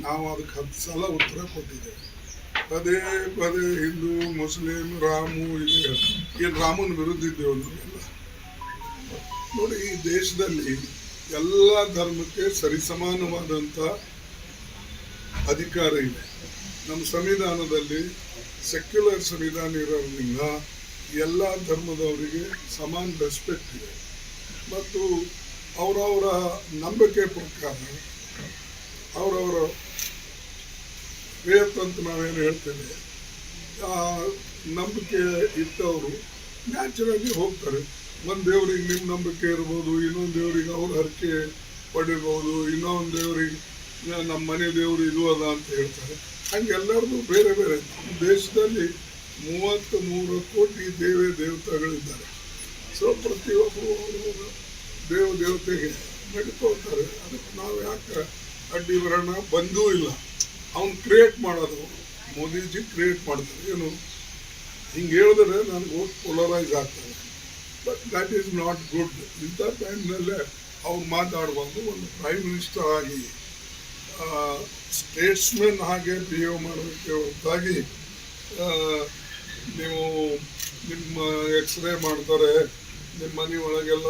ನಾವು ಅದಕ್ಕೆ 10 ಸಲ ಉತ್ತರ ಕೊಟ್ಟಿದ್ದೇವೆ. ಪದೇ ಪದೇ ಹಿಂದೂ ಮುಸ್ಲಿಂ ರಾಮು ಇದೆ. ಏನು ರಾಮನ ವಿರುದ್ಧ ಇದ್ದೇವೆ ನಾವೆಲ್ಲ. ನೋಡಿ, ಈ ದೇಶದಲ್ಲಿ ಎಲ್ಲ ಧರ್ಮಕ್ಕೆ ಸರಿಸಮಾನವಾದಂಥ ಅಧಿಕಾರ ಇದೆ. ನಮ್ಮ ಸಂವಿಧಾನದಲ್ಲಿ ಸೆಕ್ಯುಲರ್ ಸಂವಿಧಾನ ಇರೋದ್ರಿಂದ ಎಲ್ಲ ಧರ್ಮದವರಿಗೆ ಸಮಾನ ರೆಸ್ಪೆಕ್ಟ್ ಇದೆ. ಮತ್ತು ಅವರವರ ನಂಬಿಕೆ ಪ್ರಕಾರ ಅವರವರ ಫೇತ್ ಅಂತ ನಾವೇನು ಹೇಳ್ತೇವೆ, ನಂಬಿಕೆ ಇಟ್ಟವರು ನ್ಯಾಚುರಲಿ ಹೋಗ್ತಾರೆ. ಒಂದು ದೇವ್ರಿಗೆ ನಿಮ್ಮ ನಂಬಿಕೆ ಇರ್ಬೋದು, ಇನ್ನೊಂದು ದೇವ್ರಿಗೆ ಅವ್ರ ಹರಕೆ ಪಡಿರ್ಬೋದು, ಇನ್ನೊಂದು ದೇವ್ರಿಗೆ ನಮ್ಮ ಮನೆ ದೇವರು ಇದು ಅದ ಅಂತ ಹೇಳ್ತಾರೆ. ಹಂಗೆ ಎಲ್ಲರದು ಬೇರೆ ಬೇರೆ. ದೇಶದಲ್ಲಿ 33 ಕೋಟಿ ದೇವತೆಗಳಿದ್ದಾರೆ. ಸೊ ಪ್ರತಿಯೊಬ್ಬರು ದೇವತೆಗೆ ನಡ್ಕೊಳ್ತಾರೆ. ಅದಕ್ಕೆ ನಾವು ಯಾಕೆ ಅಡ್ಡಿ ಬರೋಣ? ಬಂದೂ ಇಲ್ಲ. ಅವ್ನು ಕ್ರಿಯೇಟ್ ಮಾಡೋದು ಮೋದಿಜಿ ಕ್ರಿಯೇಟ್ ಮಾಡ್ತಾರೆ. ಏನು ಹಿಂಗೆ ಹೇಳಿದ್ರೆ ನನಗೆ ವೋಟ್ ಪೊಲರೈಸ್ ಆಗ್ತದೆ. But that is not good. ಇಂಥ ಟೈಮ್ನಲ್ಲೇ ಅವ್ರು ಮಾತಾಡ್ಬಾರ್ದು. ಒಂದು ಪ್ರೈಮ್ ಮಿನಿಸ್ಟರ್ ಆಗಿ ಸ್ಟೇಟ್ಸ್ಮನ್ ಹಾಗೆ ಬಿಹೇವ್ ಮಾಡೋದಕ್ಕೆ ಹೊರತಾಗಿ ನೀವು ನಿಮ್ಮ ಎಕ್ಸ್ರೇ ಮಾಡ್ತಾರೆ, ನಿಮ್ಮ ಮನೆ ಒಳಗೆಲ್ಲ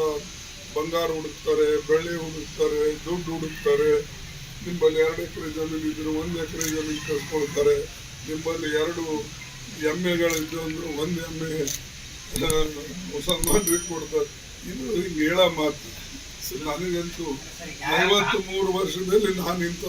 ಬಂಗಾರ ಹುಡುಕ್ತಾರೆ, ಬೆಳ್ಳಿ ಹುಡುಕ್ತಾರೆ, ದುಡ್ಡು ಹುಡುಕ್ತಾರೆ. ನಿಮ್ಮಲ್ಲಿ 2 ಎಕರೆ ಜಮೀನು ಇದ್ರು 1 ಎಕರೆ ಜಮೀನು ಕಳ್ಕೊಳ್ತಾರೆ. ನಿಮ್ಮಲ್ಲಿ 2 ಎಮ್ಮೆಗಳಿದ್ದು ಅಂದ್ರೆ 1 ಎಮ್ಮೆ ಮುಸಲ್ಮಾನರಿಗೆ ಕೊಡ್ತಾರೆ. ಇದು ಹಿಂಗೆ ಹೇಳೋ ಮಾತು. ನನಗಂತೂ 53 ವರ್ಷದಲ್ಲಿ ನಾನು ಇಂಥ